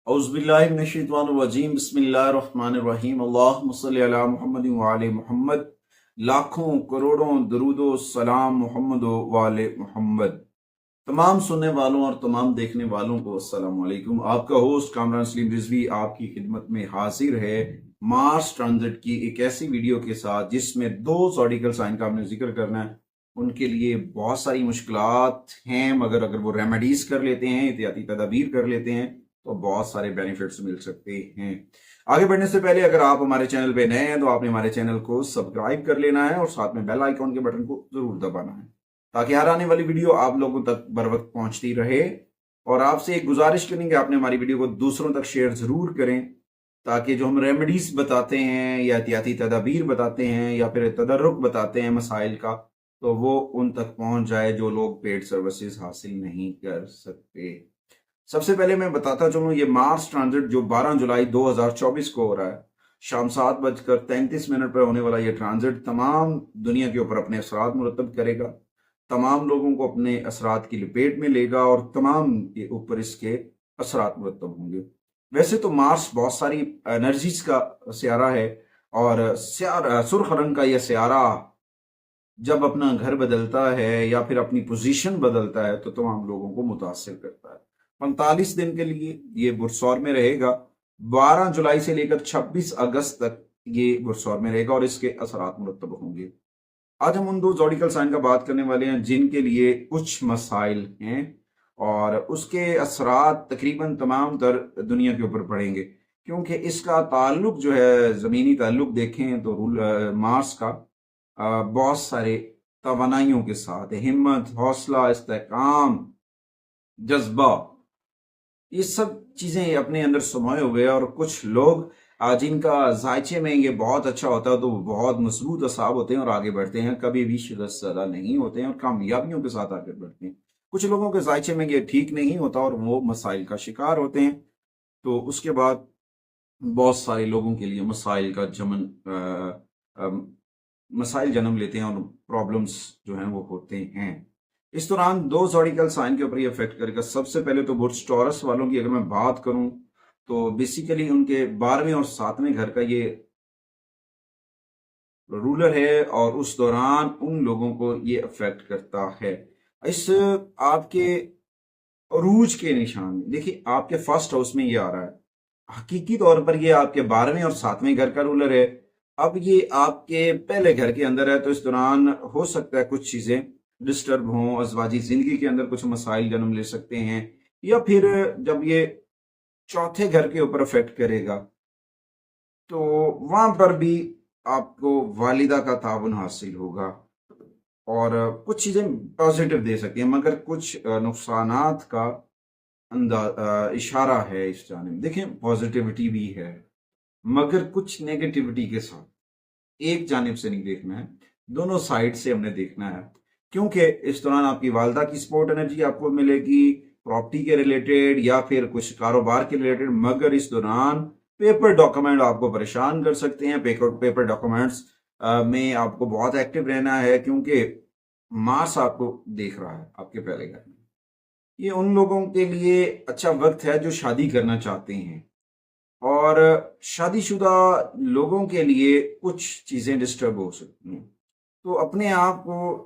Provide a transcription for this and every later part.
औज़ुबिल्लाहिमिनश्शैतानिर्रजीम बिस्मिल्लाहिर्रहमानिर्रहीम अल्लाहुम्मा सल्लि अला मुहम्मदिन व आले मुहम्मद। लाखों करोड़ों दरूदो सलाम मोहम्मद व आले मुहम्मद। तमाम सुनने वालों और तमाम देखने वालों को अस्सलाम वालेकुम। आपका होस्ट कामरान सलीम रिजवी आपकी खिदमत में हाजिर है मार्स ट्रांजिट की एक ऐसी वीडियो के साथ जिसमें दो ज़ोडिकल साइन का हमने जिक्र करना है। उनके लिए बहुत सारी मुश्किलात हैं, मगर अगर वो रेमेडीज कर लेते हैं, एहतियाती तदाबीर कर लेते हैं तो बहुत सारे बेनिफिट्स मिल सकते हैं। आगे बढ़ने से पहले अगर आप हमारे चैनल पे नए हैं तो आपने हमारे चैनल को सब्सक्राइब कर लेना है और साथ में बेल आइकॉन के बटन को जरूर दबाना है ताकि हर आने वाली वीडियो आप लोगों तक बर वक्त पहुंचती रहे। और आपसे एक गुजारिश करेंगे, आपने हमारी वीडियो को दूसरों तक शेयर जरूर करें ताकि जो हम रेमेडीज बताते हैं या एहतियाती तदाबीर बताते हैं या फिर तदर्रुक बताते हैं मसाइल का, तो वो उन तक पहुंच जाए जो लोग पेड सर्विसेज हासिल नहीं कर सकते। सबसे पहले मैं बताता चलूं, ये मार्स ट्रांजिट जो 12 जुलाई 2024 को हो रहा है, शाम 7:33 पर होने वाला ये ट्रांजिट तमाम दुनिया के ऊपर अपने असरात मुरतब करेगा, तमाम लोगों को अपने असरात की लपेट में लेगा और तमाम के ऊपर इसके असरात मुरतब होंगे। वैसे तो मार्स बहुत सारी एनर्जीज का स्यारा है और सुर्ख रंग का यह स्यारा जब अपना घर बदलता है या फिर अपनी पोजीशन बदलता है तो तमाम लोगों को मुतासिर करता है। 45 दिन के लिए ये बुरसौर में रहेगा। 12 जुलाई से लेकर 26 अगस्त तक ये बुरसौर में रहेगा और इसके असरात मुरतब होंगे। आज हम उन दो जॉडिकल साइन का बात करने वाले हैं जिनके लिए कुछ मसाइल हैं और उसके असरात तकरीबन तमाम तर दुनिया के ऊपर पड़ेंगे, क्योंकि इसका ताल्लुक जो है ज़मीनी ताल्लुक देखें तो मार्स का बहुत सारे तवानाइयों के साथ हिम्मत, हौसला, इस्तेकाम, जज्बा, ये सब चीजें अपने अंदर समाये हुए हैं। और कुछ लोग जिनका जायचे में ये बहुत अच्छा होता है तो वो बहुत मजबूत असाब होते हैं और आगे बढ़ते हैं, कभी भी शिकस्त ज़दा नहीं होते हैं और कामयाबियों के साथ आगे बढ़ते हैं। कुछ लोगों के जायचे में ये ठीक नहीं होता और वो मसाइल का शिकार होते हैं, तो उसके बाद बहुत सारे लोगों के लिए मसाइल का मसाइल जन्म लेते हैं और प्रॉब्लम्स जो हैं वो होते हैं। इस दौरान दो ज़ोडिकल साइन के ऊपर ये इफेक्ट करेगा। सबसे पहले तो बुर्ज टॉरस वालों की अगर मैं बात करूं तो बेसिकली उनके 12वें और 7वें घर का ये रूलर है और उस दौरान उन लोगों को ये अफेक्ट करता है। इस आपके अरूज के निशान देखिए, आपके फर्स्ट हाउस में ये आ रहा है, हकीकी तौर पर ये आपके 12वें और 7वें घर का रूलर है। अब ये आपके पहले घर के अंदर है, तो इस दौरान हो सकता है कुछ चीजें डिस्टर्ब हों, अज़वाजी जिंदगी के अंदर कुछ मसाइल जन्म ले सकते हैं, या फिर जब ये चौथे घर के ऊपर अफेक्ट करेगा तो वहां पर भी आपको वालिदा का ताबन हासिल होगा और कुछ चीजें पॉजिटिव दे सकती हैं, मगर कुछ नुकसानात का इशारा है इस जानिब। देखें, पॉजिटिविटी भी है मगर कुछ नेगेटिविटी के साथ। एक जानिब से नहीं देखना है, दोनों साइड से हमने देखना है, क्योंकि इस दौरान आपकी वालदा की सपोर्ट एनर्जी आपको मिलेगी प्रॉपर्टी के रिलेटेड या फिर कुछ कारोबार के रिलेटेड, मगर इस दौरान पेपर डॉक्यूमेंट आपको परेशान कर सकते हैं। पेपर डॉक्यूमेंट्स में आपको बहुत एक्टिव रहना है, क्योंकि मार्स आपको देख रहा है आपके पहले घर में। ये उन लोगों के लिए अच्छा वक्त है जो शादी करना चाहते हैं, और शादीशुदा लोगों के लिए कुछ चीजें डिस्टर्ब हो सकती हैं। तो अपने आप को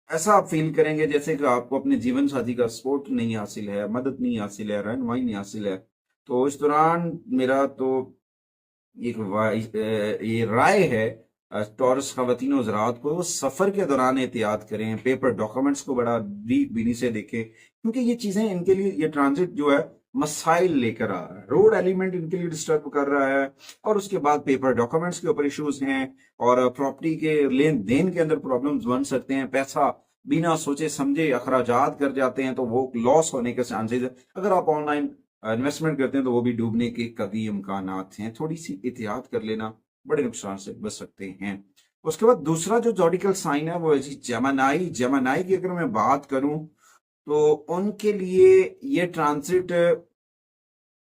ऐसा आप फील करेंगे जैसे कि आपको अपने जीवन साथी का सपोर्ट नहीं हासिल है, मदद नहीं हासिल है, रहनुमाई नहीं हासिल है। तो इस दौरान मेरा तो ये राय है टॉरस खवातीन और हज़रात को, सफर के दौरान एहतियात करें, पेपर डॉक्यूमेंट्स को बड़ा डीप बीनी से देखें, क्योंकि ये चीजें इनके लिए, ये ट्रांजिट जो है मसाइल लेकर आ रहा है। रोड एलिमेंट इनके लिए डिस्टर्ब कर रहा है और उसके बाद पेपर डॉक्यूमेंट्स के ऊपर इश्यूज हैं और प्रॉपर्टी के लेन देन के अंदर प्रॉब्लम्स बन सकते हैं। पैसा बिना सोचे समझे अखराजात कर जाते हैं तो वो लॉस होने के चांसेस है। अगर आप ऑनलाइन इन्वेस्टमेंट करते हैं तो वो भी डूबने के कभी इम्कानात हैं। थोड़ी सी एहतियात कर लेना, बड़े नुकसान से बच सकते हैं। उसके बाद दूसरा जो जॉडिकल साइन है वो है जेमिनी। जेमिनी की अगर मैं बात करूं तो उनके लिए ये ट्रांजिट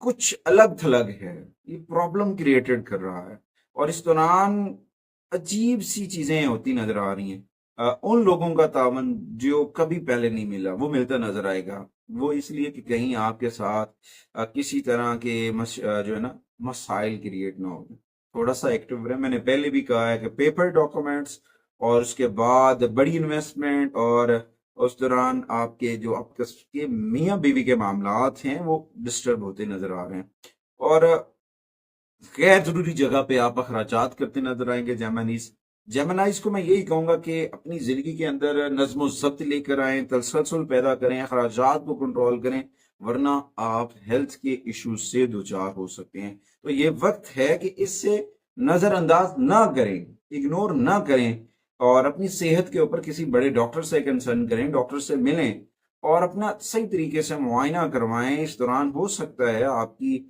कुछ अलग थलग है, ये प्रॉब्लम क्रिएटेड कर रहा है और इस दौरान अजीब सी चीजें होती नजर आ रही हैं। उन लोगों का तावन जो कभी पहले नहीं मिला वो मिलता नजर आएगा। वो इसलिए कि कहीं आपके साथ किसी तरह के जो है ना मसाइल क्रिएट ना हो। थोड़ा सा एक्टिव रहे। मैंने पहले भी कहा है कि पेपर डॉक्यूमेंट्स और उसके बाद बड़ी इन्वेस्टमेंट और उस दौरान आपके जो आपके मियाँ बीवी के मामलात हैं वो डिस्टर्ब होते नजर आ रहे हैं। और गैर जरूरी जगह पे आप अखराजात करते नजर आएंगे जेमिनीज। जेमिनाइज को मैं यही कहूंगा कि अपनी जिंदगी के अंदर नज्म ज़ब्त लेकर आए, तसलसल पैदा करें, अखराजात को कंट्रोल करें, वरना आप हेल्थ के इश्यूज से दो चार हो सकते हैं। तो ये वक्त है कि इससे नजरअंदाज ना करें, इग्नोर ना करें और अपनी सेहत के ऊपर किसी बड़े डॉक्टर से कंसर्न करें, डॉक्टर से मिलें और अपना सही तरीके से मुआयना करवाएं। इस दौरान हो सकता है आपकी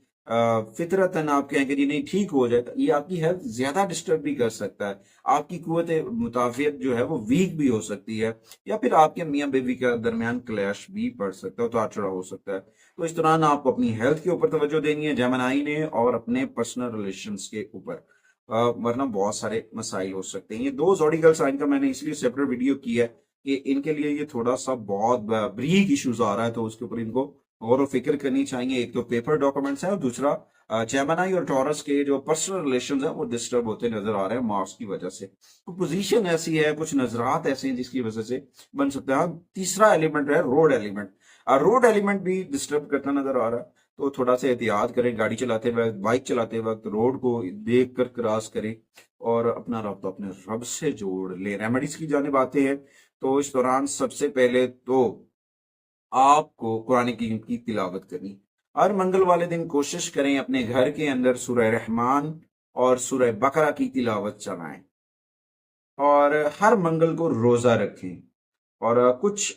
फितरतन आप कहें कि जी नहीं ठीक हो जाए, ये आपकी हेल्थ ज्यादा डिस्टर्ब भी कर सकता है। आपकी कुव्वत मुताफियत जो है वो वीक भी हो सकती है या फिर आपके मियाँ बीवी के दरमियान क्लैश भी पड़ सकता है, उतार चढ़ाव हो सकता है। तो इस दौरान आपको अपनी हेल्थ के ऊपर तवज्जो देनी है जेमिनी ने और अपने पर्सनल रिलेशंस के ऊपर, वरना बहुत सारे मसाइल हो सकते हैं। ये दो ज़ोडिकल साइन का मैंने इसलिए सेपरेट वीडियो किया है कि इनके लिए ये थोड़ा सा बहुत ब्रीक इश्यूज आ रहा है, तो उसके ऊपर इनको गौर फिक्र करनी चाहिए। एक तो पेपर डॉक्यूमेंट्स है और दूसरा जेमिनी और टॉरस के जो पर्सनल रिलेशंस हैं वो डिस्टर्ब होते नजर आ रहे हैं मार्स की वजह से। तो पोजीशन ऐसी है, कुछ नजरात ऐसे हैं जिसकी वजह से बन सकता है। तीसरा एलिमेंट है रोड एलिमेंट। रोड एलिमेंट भी डिस्टर्ब करता नजर आ रहा है, तो थोड़ा सा एहतियात करें गाड़ी चलाते वक्त, बाइक चलाते वक्त, रोड को देख कर क्रॉस करें और अपना रब्त अपने रब से जोड़ ले। रेमेडीज की जानिब आते हैं तो इस दौरान सबसे पहले तो आपको कुरान की तिलावत करनी। हर मंगल वाले दिन कोशिश करें अपने घर के अंदर सूरह रहमान और सूरह बकरा की तिलावत चलाएं और हर मंगल को रोजा रखें और कुछ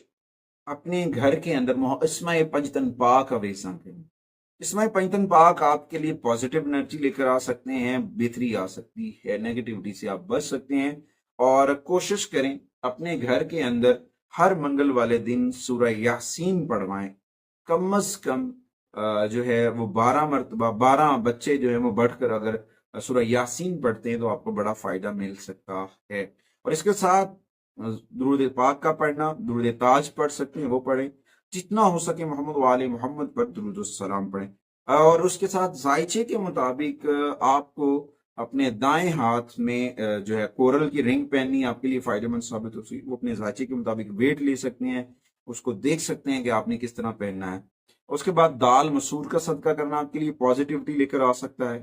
अपने घर के अंदर इस्माए पंजतन पाक अवेसा करें। इस्माए पंजतन पाक आपके लिए पॉजिटिव एनर्जी लेकर आ सकते हैं, बेहतरी आ सकती है, नेगेटिविटी से आप बच सकते हैं। और कोशिश करें अपने घर के अंदर हर मंगल वाले दिन सूरह यासीन पढ़वाएं। कम अज कम जो है वो 12 मरतबा 12 बच्चे जो है वो बढ़कर अगर सूरह यासीन पढ़ते हैं तो आपको बड़ा फायदा मिल सकता है। और इसके साथ दुरूद पाक का पढ़ना, दुरूद ताज पढ़ सकते हैं वो पढ़ें। जितना हो सके मोहम्मद वाले मोहम्मद पर दुरूद सलाम पढ़ें। और उसके साथ जायचे के मुताबिक आपको अपने दाएं हाथ में जो है कोरल की रिंग पहननी आपके लिए फायदेमंद साबित हो सकती है। वो अपने जायचे के मुताबिक वेट ले सकते हैं, उसको देख सकते हैं कि आपने किस तरह पहनना है। उसके बाद दाल मसूर का सदका करना आपके लिए पॉजिटिविटी लेकर आ सकता है।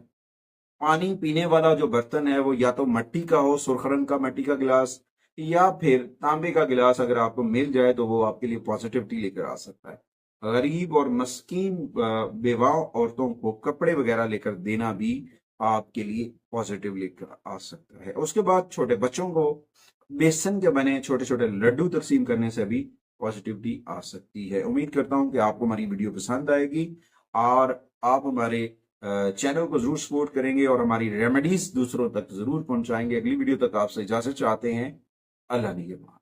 पानी पीने वाला जो बर्तन है वो या तो मिट्टी का हो, सुर्ख रंग का मिट्टी का गिलास, या फिर तांबे का गिलास अगर आपको मिल जाए तो वो आपके लिए पॉजिटिविटी लेकर आ सकता है। गरीब और मस्कीन बेवा औरतों को कपड़े वगैरह लेकर देना भी आपके लिए पॉजिटिव लेकर आ सकता है। उसके बाद छोटे बच्चों को बेसन के बने छोटे छोटे लड्डू तकसीम करने से भी पॉजिटिविटी आ सकती है। उम्मीद करता हूं कि आपको हमारी वीडियो पसंद आएगी और आप हमारे चैनल को जरूर सपोर्ट करेंगे और हमारी रेमेडीज दूसरों तक जरूर पहुंचाएंगे। अगली वीडियो तक आपसे इजाजत चाहते हैं। अल्लाह निगहबान।